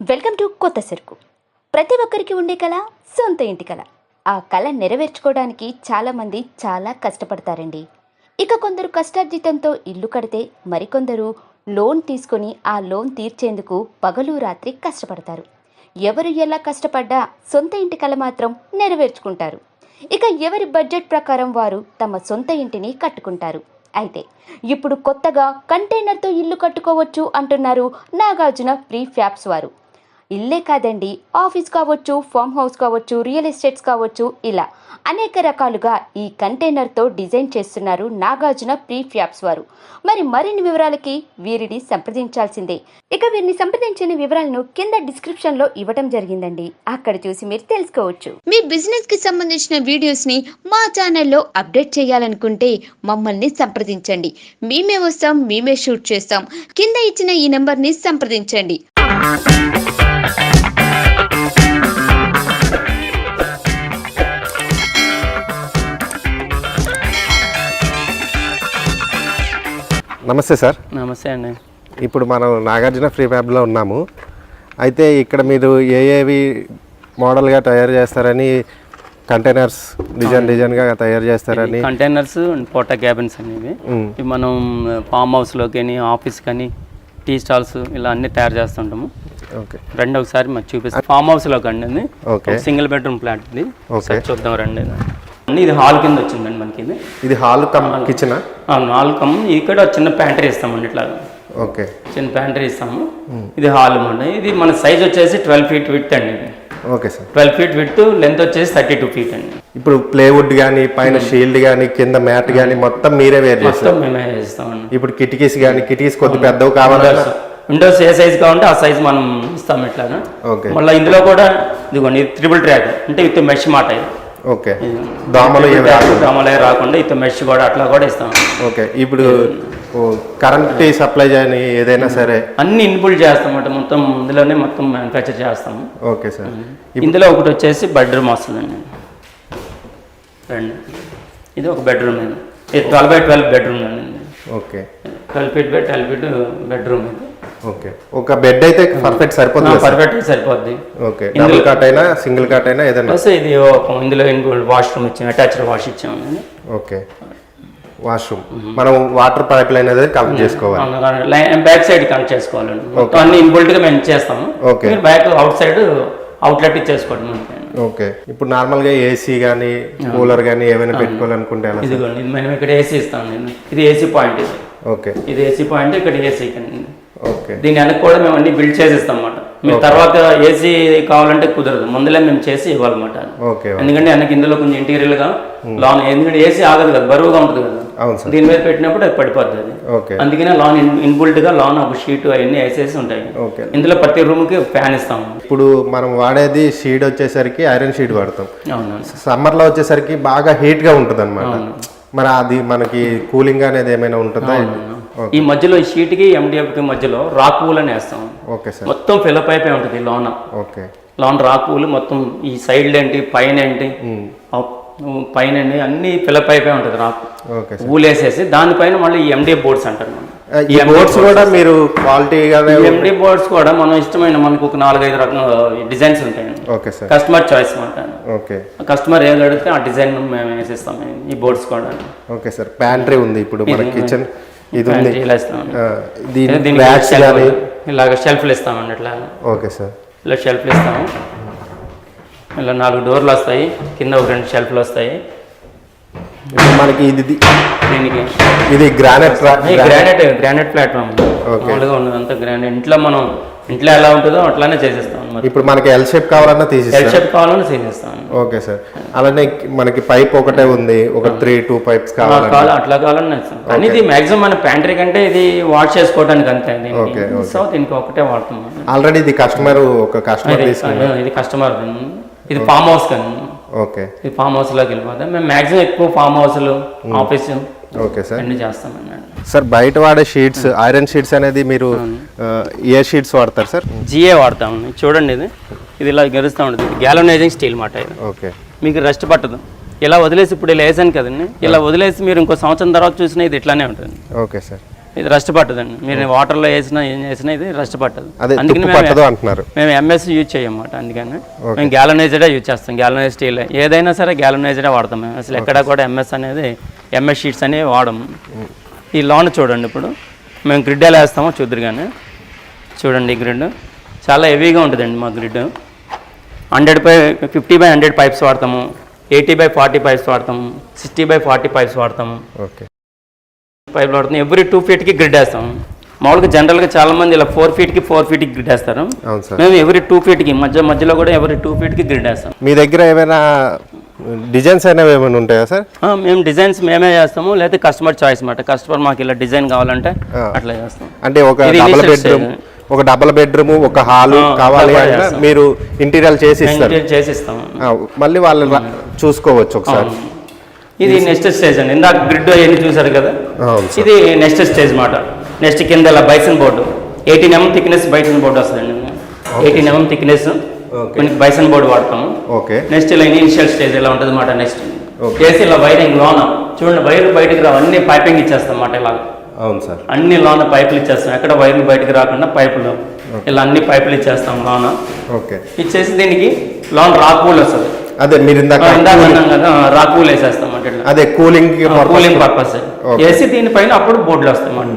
Welcome to కొత్త సరుకు. ప్రతి ఒక్కరికి ఉండే కళ సొంత ఇంటి కళ. ఆ కళ నెరవేర్చుకోవడానికి చాలామంది చాలా కష్టపడతారండి. ఇక కొందరు కష్టార్జితంతో ఇల్లు కడితే మరికొందరు లోన్ తీసుకొని ఆ లోన్ తీర్చేందుకు పగలు రాత్రి కష్టపడతారు. ఎవరు ఎలా కష్టపడ్డా సొంత ఇంటి కళ మాత్రం నెరవేర్చుకుంటారు. ఇక ఎవరి బడ్జెట్ ప్రకారం వారు తమ సొంత ఇంటిని కట్టుకుంటారు. అయితే ఇప్పుడు కొత్తగా కంటైనర్తో ఇల్లు కట్టుకోవచ్చు అంటున్నారు నాగార్జున ప్రీ ఫ్యాబ్స్ వారు. ఇల్లే కాదండి, ఆఫీస్ కావచ్చు, ఫామ్ హౌస్ కావచ్చు, రియల్ ఎస్టేట్స్ కావచ్చు, ఇలా అనేక రకాలుగా ఈ కంటైనర్తో డిజైన్ చేస్తున్నారు నాగార్జున ప్రీ ఫ్యాబ్స్ వారు. మరిన్ని వివరాలకి వీరిని సంప్రదించాల్సిందే. ఇక వీరిని సంప్రదించిన వివరాలను కింద డిస్క్రిప్షన్ లో ఇవ్వటం జరిగిందండి, అక్కడ చూసి మీరు తెలుసుకోవచ్చు. మీ బిజినెస్ కి సంబంధించిన వీడియోస్ ని మా ఛానల్లో అప్డేట్ చేయాలనుకుంటే మమ్మల్ని సంప్రదించండి. మేమే వస్తాం, మేమే షూట్ చేస్తాం. కింద ఇచ్చిన ఈ నెంబర్ ని సంప్రదించండి. నమస్తే సార్. నమస్తే అండి. ఇప్పుడు మనం నాగార్జున ఫ్రీ ఫ్యాబ్లో ఉన్నాము. అయితే ఇక్కడ మీరు ఏవి మోడల్గా తయారు చేస్తారని, కంటైనర్స్ డిజైన్గా తయారు చేస్తారని. కంటైనర్స్ పోటా క్యాబిన్స్ అనేవి ఇవి మనం ఫామ్ హౌస్లో కానీ ఆఫీస్ కానీ టీ స్టాల్స్ ఇలా అన్నీ తయారు చేస్తుంటాము. ఓకే, రండి ఒకసారి మాకు చూపిస్తాం. ఫామ్ హౌస్లో కండి. ఓకే, సింగిల్ బెడ్రూమ్ ఫ్లాట్ ఇది. ఒకసారి చూద్దాం రండి. ఇది హాల్ కింద వచ్చిందండి మనకి. ఇది hall come kitchen. Hall come ఇక్కడ చిన్న ప్యాంట్రీ ఇస్తామండి. ఇట్లా ఓకే, చిన్న ప్యాంట్రీ ఇస్తాము. ఇది హాల్ అండి. ఇది మన సైజ్ వచ్చేసి 12 feet విడ్త్ అండి. Okay sir, 12 feet width, length వచ్చేసి 32 feet అండి. ఇప్పుడు ప్లేవుడ్ కానీ, పైన షీల్డ్ కానీ, కింద మ్యాట్ కానీ మొత్తం మీరే వేరు చేస్తారు? మేమే చేస్తామండి. ఇప్పుడు కిటికీస్ కొద్ది పెద్దవి కావాలా? విండోస్ ఏ సైజ్ కావాలంటే ఆ సైజ్ మనం ఇస్తాం ఇట్లా. ఓకే, మళ్ళీ ఇందులో కూడా ఇదిగోండి, ఇది ట్రిపుల్ ట్రాక్ అంటే విత్ మెష్ మాట. ఓకే, దోమలు రాకుండా విత్ మెష్ కూడా అట్లా కూడా ఇస్తాం. ఓకే, ఇప్పుడు కరెంట్ సప్లై చేయని ఏదైనా సరే అన్ని ఇన్బుల్ట్ చేస్తాం. మొత్తం ఇందులోనే మొత్తం మ్యానుఫ్యాక్చర్ చేస్తాము. Okay sir. ఇందులో ఒకటి వచ్చేసి బెడ్రూమ్ వస్తుందండి. రండి, ఇది ఒక బెడ్రూమ్. ఇది 12 by 12 బెడ్రూమ్ అండి. Okay, 12 feet by 12 feet bedroom ఇది. ఓకే, ఒక బెడ్ అయితే పర్ఫెక్ట్ సరిపోతుంది? పర్ఫెక్ట్ సరిపోద్ది. ఓకే, డబుల్ కాట్ అయినా సింగిల్ కాట్ అయినా ఏదైనా. ఇది ఇందులో వాష్రూమ్ ఇచ్చాము, అటాచ్డ్ వాష్ ఇచ్చాము. ఓకే, వాష్రూమ్ మనం వాటర్ పైప్ లైన్ అనేది కనెక్ట్ చేసుకోవాలి. బ్యాక్ సైడ్ కనెక్ట్ చేసుకోవాలండి. మొత్తం అన్ని ఇన్బుల్ట్ గా మేము చేస్తాము. Okay, back outside outlet ఇచ్చేసుకోవడం. ఓకే, ఇప్పుడు నార్మల్ గా ఏసీ కానీ కూలర్ కానీ ఏమైనా పెట్టుకోవాలనుకుంటే ఇదిగోండి, ఇది మనం ఇక్కడ ఏసీ ఇస్తాం. నేను ఇది ఏసీ పాయింట్. ఇది ఓకే, ఇది ఏసీ పాయింట్, ఇక్కడ ఏసీ. ఓకే, దీని వెనక కూడా మేము అన్ని బిల్డ్ చేసిస్తాం అన్నమాట. మీరు తర్వాత ఏసీ కావాలంటే కుదరదు, ముందులే మేము చేసి ఇవ్వాలన్నమాట. ఎందుకంటే వెనక ఇందులో కొంచెం ఇంటీరియర్ గా లాన్, ఎందుకంటే ఏసీ ఆగదు కదా, బరువుగా ఉంటుంది కదా, దీని మీద పెట్టినప్పుడు అది పడిపోద్ది. అది అందుకనే లాన్ ఇన్బుల్ట్ గా లాన్ ఒక షీట్ అవన్నీ వేసేసి ఉంటాయి. ఇందులో ప్రతి రూమ్ కి ఫ్యాన్ ఇస్తాము. ఇప్పుడు మనం వాడేది షీట్ వచ్చేసరికి ఐరన్ షీట్ వాడతాం. అవును, సమ్మర్ లో వచ్చేసరికి బాగా హీట్ గా ఉంటుంది అనమాట. మరి అది మనకి కూలింగ్ అనేది ఏమైనా ఉంటుందా? ఈ మధ్యలో ఈ షీట్ కి MDF కి మధ్యలో రాక్ పూల్ అని వేస్తాం. ఓకే సార్, మొత్తం ఫిలప్ అయిపోయి ఉంటుంది లోన. ఓకే, లోన్ రాక్ పూల్ మొత్తం ఈ సైడ్ ఏంటి, పైన ఏంటి, పైన అన్ని ఫిలప్ అయిపోయి ఉంటుంది రాక్. పూల్ వేసేసి దానిపైన మళ్ళీ ఈ MDF బోర్డ్స్ అంటారు. ఈ బోర్డ్స్ కూడా మీరు క్వాలిటీగానే, MDF బోర్డ్స్ కూడా మనం ఇష్టమైన మనకు ఒక 4-5 రకాల డిజైన్స్ ఉంటాయి. ఓకే సార్, కస్టమర్ చాయిస్ మాట. ఓకే, కస్టమర్ ఏది అడిగితే ఆ డిజైన్ మేము వేసేస్తాం ఈ బోర్డ్స్ కూడా. ఓకే సార్, ప్యాంట్రీ ఉంది ఇప్పుడు మన కిచెన్. ఇది ఉంది, ఇలాగ షెల్ఫ్లు ఇస్తామండి. ఇట్లా ఓకే సార్, ఇలా షెల్ఫ్లు ఇస్తాము. ఇలా 4 డోర్లు వస్తాయి, కింద ఒక 2 షెల్ఫ్లు వస్తాయి. మనకి దీనికి ఇది గ్రానైట్ ప్లాట్ఫామ్ మామూలుగా ఉన్నదంతా గ్రానైట్. ఇంట్లో ఎలా ఉంటుందో అట్లానే చేసేస్తాం. ఇప్పుడు మనకి ఎల్ షేప్ కావాలన్నా తీసేస్తాం. ఓకే సార్, అలానే మనకి పైప్ ఒకటే ఉంది, ఒక 3-2 పైప్స్ కావాలి, అట్లా కావాలని ఇస్తాం. కానీ ఇది మాక్సిమం మన ప్యాంట్రీ కంటే ఇది వాష్ చేసుకోవడానికి అంతే. సో దీనికి ఒకటే వాడుతున్నాం. ఆల్రెడీ ఇది కస్టమర్ ఇది కస్టమర్. ఇది ఫామ్ హౌస్ కానీ. ఓకే, ఇది ఫామ్ హౌస్ లోకి వెళ్ళిపోతాం. మేము మాక్సిమం ఎక్కువ ఫామ్ హౌస్లు, ఆఫీస్ ఓకే సార్ అన్ని చేస్తామండి. సార్ బయట వాడే షీట్స్, ఐరన్ షీట్స్ అనేది మీరు ఏ షీట్స్ వాడతారు సార్? GA వాడతామండి. చూడండి, ఇది ఇలా గెలుస్తూ ఉంటుంది, గ్యాలనైజింగ్ స్టీల్ మాట. ఇది ఓకే, మీకు రెస్ట్ పట్టదు. ఇలా వదిలేసి ఇప్పుడు ఇలా వేసాను కదండి, ఇలా వదిలేసి మీరు ఇంకో సంవత్సరం తర్వాత చూసినా ఇది ఇట్లానే ఉంటుంది. ఓకే సార్, ఇది రస్ట్ పట్టదండి. మీరు వాటర్లో వేసినా ఏం చేసినా ఇది రస్ట్ పట్టదు. అదే అందుకని తుప్పు పట్టదు అంటున్నారు. మేము ఎంఎస్ యూజ్ చేయమాట. అందుకని మేము గ్యాలనైజ్డే యూజ్ చేస్తాం. గ్యాలనైజ్ స్టీల్ ఏదైనా సరే గ్యాలనైజ్డే వాడతాం మేము. అసలు ఎక్కడ కూడా ఎంఎస్ షీట్స్ అనేవి వాడము. ఈ లోన్ చూడండి, ఇప్పుడు మేము గ్రిడ్ ఎలా వేస్తామో చూద్దరు. కానీ చూడండి, ఈ గ్రిడ్ చాలా హెవీగా ఉంటుందండి. మా గ్రిడ్ 50/100 పైప్స్ వాడతాము, 80/40 పైప్స్ వాడతాము, 60/40 పైప్స్ వాడతాము. ఓకే, పైపులు వాడుతాం. ఎవ్రీ 2 ఫీట్కి గ్రిడ్ వేస్తాం. మామూలుగా జనరల్గా చాలా మంది ఇలా 4 ఫీట్కి 4 ఫీట్కి గ్రిడ్ వేస్తారు. మేము ఎవ్రీ 2 ఫీట్కి మధ్యలో కూడా ఎవ్రీ 2 ఫీట్కి గ్రిడ్ వేస్తాం. మీ దగ్గర ఏమైనా డిజైన్స్ అనేవి ఏమైనా ఉంటాయా సార్? మేము డిజైన్స్ మేమే చేస్తాము, లేదా కస్టమర్ చాయిస్ మాట. కస్టమర్ మాకు ఇలా డిజైన్ కావాలంటే అట్లా చేస్తాం. అంటే ఒక డబుల్ బెడ్రూమ్ ఒక హాల్ కావాలి అంటే మీరు ఇంటీరియర్ చేసి ఇస్తాము. మళ్ళీ వాళ్ళు చూసుకోవచ్చు ఒకసారి. ఇది నెక్స్ట్ స్టేజ్ అండి. ఇందాక గ్రిడ్ అవన్నీ చూసారు కదా, ఇది నెక్స్ట్ స్టేజ్ మాట. నెక్స్ట్ కింద ఇలా bison board 18 mm thickness bison board వస్తుందండి. 18 mm థిక్నెస్ మనకి బైసన్ బోర్డు వాడతాము. నెక్స్ట్ ఇలా ఇనిషియల్ స్టేజ్ ఇలా ఉంటుంది మాట. నెక్స్ట్ చేసి ఇలా వైరింగ్ లోన చూడండి, వైర్ బయటకు రావు, అన్ని పైపింగ్ ఇచ్చేస్తాం మాట. ఇలా అవును సార్, అన్ని లోన పైపులు ఇచ్చేస్తాం. ఎక్కడ వైర్లు బయటకు రాకుండా పైపులు ఇలా అన్ని పైపులు ఇచ్చేస్తాం లోన. ఇచ్చేసి దీనికి లోన్ రాకూల్ వస్తుంది. అదే మీరు ఇందాక అన్నాం కదా, రాకూల్ వేసేస్తాం అంటే అదే కూలింగ్ పర్పస్ వేసి దీనిపైన అప్పుడు బోర్డులు వస్తాయి మాట.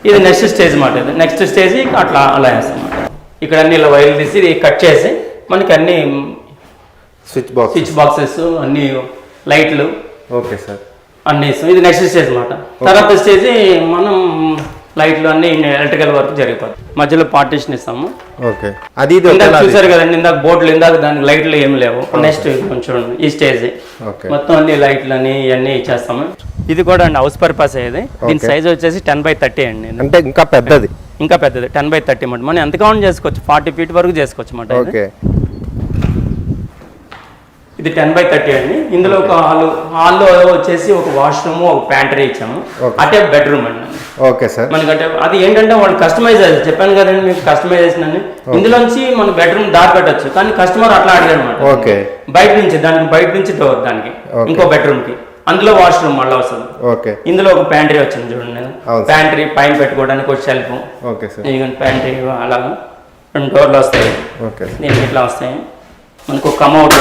ఇది నెక్స్ట్ స్టేజ్ మాట. ఇది నెక్స్ట్ స్టేజ్ అట్లా అలా వేస్తాం మాట. ఇక్కడ అన్ని ఇలా వైర్లు తీసి కట్ చేసి మనకి అన్ని స్విచ్ బాక్సెస్ అన్ని లైట్లు ఓకే సార్ అన్ని ఇస్తాం. ఇది నెక్స్ట్ స్టేజ్ మాట. తర్వాత స్టేజ్ మనం లైట్లు అన్ని ఎలక్ట్రికల్ వర్క్ జరిగిపోతుంది. మధ్యలో పార్టీషన్ ఇస్తాము. ఓకే, అది చూసారు కదండి ఇందాక బోర్డులు, ఇందాక దానికి లైట్లు ఏమి లేవు. నెక్స్ట్ కొంచెం ఈ స్టేజ్ మొత్తం అన్ని లైట్లు అని ఇవన్నీ ఇచ్చేస్తాము. ఇది కూడా అండి హౌస్ పర్పస్ అయ్యేది. దీని సైజ్ వచ్చేసి 10/30 అండి. అంటే ఇంకా పెద్దది 10/30 మాట. మనం ఎంత కౌంట్ చేసుకోవచ్చు, 40 ఫీట్ వరకు చేసుకోవచ్చు మాట. ఇది 10/30 అండి. ఇందులో ఒక హాల్లో వచ్చేసి ఒక వాష్రూమ్, ఒక ప్యాంట్రీ ఇచ్చాము. అటే బెడ్రూమ్ అండి. ఓకే సార్, మనకంటే అది ఏంటంటే వాళ్ళు కస్టమైజ్ చెప్పాను కదండి మీకు, కస్టమైజేషన్ అని. ఇందులోంచి మనం బెడ్రూమ్ దారి పెట్టచ్చు, కానీ కస్టమర్ అట్లా అడిగారు అనమాట. బయట నుంచి డోర్ దానికి ఇంకో బెడ్రూమ్ కి, అందులో వాష్రూమ్ మళ్ళీ వస్తుంది. ఇందులో ఒక ప్యాంట్రీ వచ్చింది చూడండి. ప్యాంట్రీ పైన పెట్టుకోవడానికి ఒక షెల్ఫ్, ప్యాంట్రీ అలాగా 2 డోర్లు వస్తాయి. దీనికి ఇట్లా వస్తాయి. మనకు ఒక కమౌట్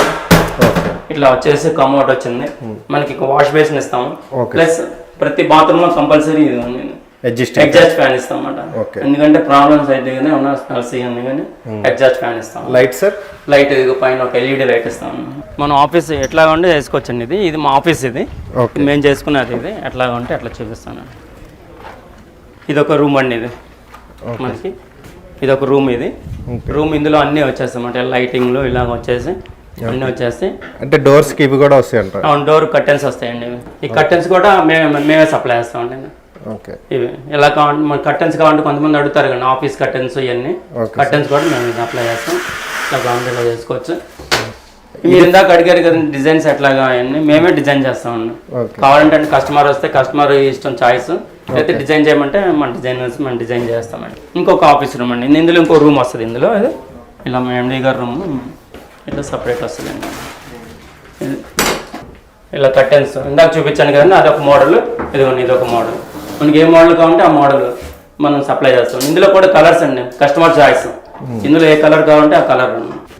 ఇట్లా వచ్చేసి కమౌట్ వచ్చింది. మనకి వాష్ బేసిన్ ఇస్తాము. ప్లస్ ప్రతి బాత్రూమ్ లో కంపల్సరీ ఇది ఉంది, ఎగ్జాస్ట్ ఫ్యాన్ ఇస్తాం అన్నమాట. ఎందుకంటే ప్రాబ్లమ్స్ అయితే కానీ స్మెల్స్ ఉంది, కానీ ఎగ్జాస్ట్ ఫ్యాన్ ఇస్తాం. లైట్ పైన ఒక ఎల్ఈడి లైట్ ఇస్తాం. మనం ఆఫీస్ ఎట్లా ఉంటే చేసుకోవచ్చండి. ఇది మా ఆఫీస్, ఇది మేము చేసుకున్నది. ఇది ఎట్లా ఉంటే అట్లా చూపిస్తాను. ఇది ఒక రూమ్ అండి. ఇది మనకి ఇది ఒక రూమ్. ఇది రూమ్ ఇందులో అన్నీ వచ్చేస్తాయి. లైటింగ్లు ఇలాగ వచ్చేసి అన్నీ వచ్చేస్తాయి. అంటే డోర్స్ కి ఇవి కూడా వస్తాయి అంట. అవును, డోర్ కర్టెన్స్ వస్తాయండి. ఈ కర్టెన్స్ కూడా మేమే సప్లై చేస్తామండి. ఇవి ఎలా కావాలంటే మన కర్టెన్స్ కావాలంటే కొంతమంది అడుగుతారు కానీ ఆఫీస్ కర్టెన్స్ ఇవన్నీ కర్టెన్స్ కూడా మేము సప్లై చేస్తాం. ఇట్లా కావాలంటే చేసుకోవచ్చు. మీరు ఇందాక అడిగారు కదా డిజైన్స్ ఎట్లాగా అవన్నీ మేమే డిజైన్ చేస్తామండి. కావాలంటే కస్టమర్ వస్తే కస్టమర్ ఇష్టం చాయిస్, అయితే డిజైన్ చేయమంటే మన డిజైనర్స్ మనం డిజైన్ చేస్తామండి. ఇంకొక ఆఫీస్ రూమ్ అండి. ఇందులో ఇంకో రూమ్ వస్తుంది. ఇందులో ఇలా మా ఎండీ గారి రూమ్ ఇట్లా సపరేట్ వస్తుందండి. ఇలా కర్టెన్స్ ఇందాక చూపించాను కదండి, అదొక మోడల్. ఇదిగోండి, ఇదొక మోడల్. మనకి ఏ మోడల్ కావాలంటే ఆ మోడల్ మనం సప్లై చేస్తాం. ఇందులో కూడా కలర్స్ అండి, కస్టమర్ చాయిస్. ఇందులో ఏ కలర్ కావాలంటే ఆ కలర్.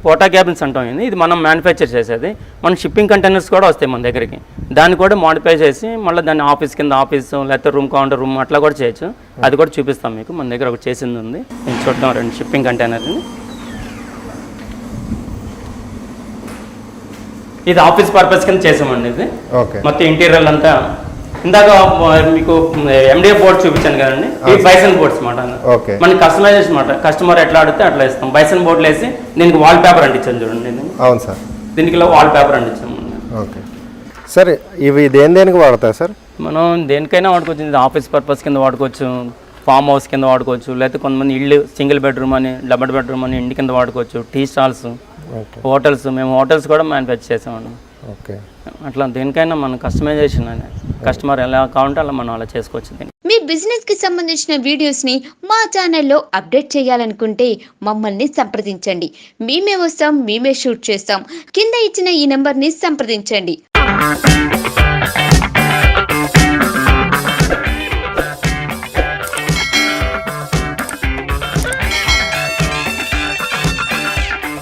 పోటా క్యాబిన్స్ అంటాం. ఇది మనం మ్యానుఫ్యాక్చర్ చేసేది. మన షిప్పింగ్ కంటైనర్స్ కూడా వస్తాయి మన దగ్గరికి. దాన్ని కూడా మోడిఫై చేసి మళ్ళీ దాన్ని ఆఫీస్ కింద ఆఫీస్, లేకపోతే రూమ్ కావాలంటే రూమ్ అట్లా కూడా చేయొచ్చు. అది కూడా చూపిస్తాం మీకు. మన దగ్గర ఒకటి చేసింది ఉంది, నేను చూద్దాం రండి. షిప్పింగ్ కంటైనర్ని ఇది ఆఫీస్ పర్పస్ కింద చేసామండి. ఇది మొత్తం ఇంటీరియర్ అంతా. ఇందాక మీకు ఎండిఎఫ్ బోర్డ్ చూపించాను కదండి, ఈ బైసన్ బోర్డ్స్ మాట. మనకి కస్టమైజేషన్ మాట. కస్టమర్ ఎట్లా అడిగితే అట్లా ఇస్తాం. బైసన్ బోర్డులు వేసి దీనికి వాల్ పేపర్ అంటించాను చూడండి. అవును సార్, దీనికి ఇలా వాల్ పేపర్ అంటించాము. ఓకే సార్, ఇవి దేనికి వాడతాయి సార్? మనం దేనికైనా వాడుకోవచ్చు. ఇది ఆఫీస్ పర్పస్ కింద వాడుకోవచ్చు, ఫామ్ హౌస్ కింద వాడుకోవచ్చు, లేకపోతే కొంతమంది ఇల్లు సింగిల్ బెడ్రూమ్ అని, డబుల్ బెడ్రూమ్ అని ఇంటి కింద వాడుకోవచ్చు. టీ స్టాల్స్, హోటల్స్, మేము హోటల్స్ కూడా మ్యానుఫ్యాక్చర్ చేసామండి. అట్లా దేనికైనా మనం కస్టమైజేషన్ అని కస్టమర్ ఎలా కావాలంటే అలా మనం అలా చేసుకోవచ్చు. మీ బిజినెస్ కి సంబంధించిన వీడియోస్ ని మా ఛానల్లో అప్డేట్ చేయాలనుకుంటే మమ్మల్ని సంప్రదించండి. మేమే వస్తాం, మేమే షూట్ చేస్తాం. కింద ఇచ్చిన ఈ నెంబర్ ని సంప్రదించండి.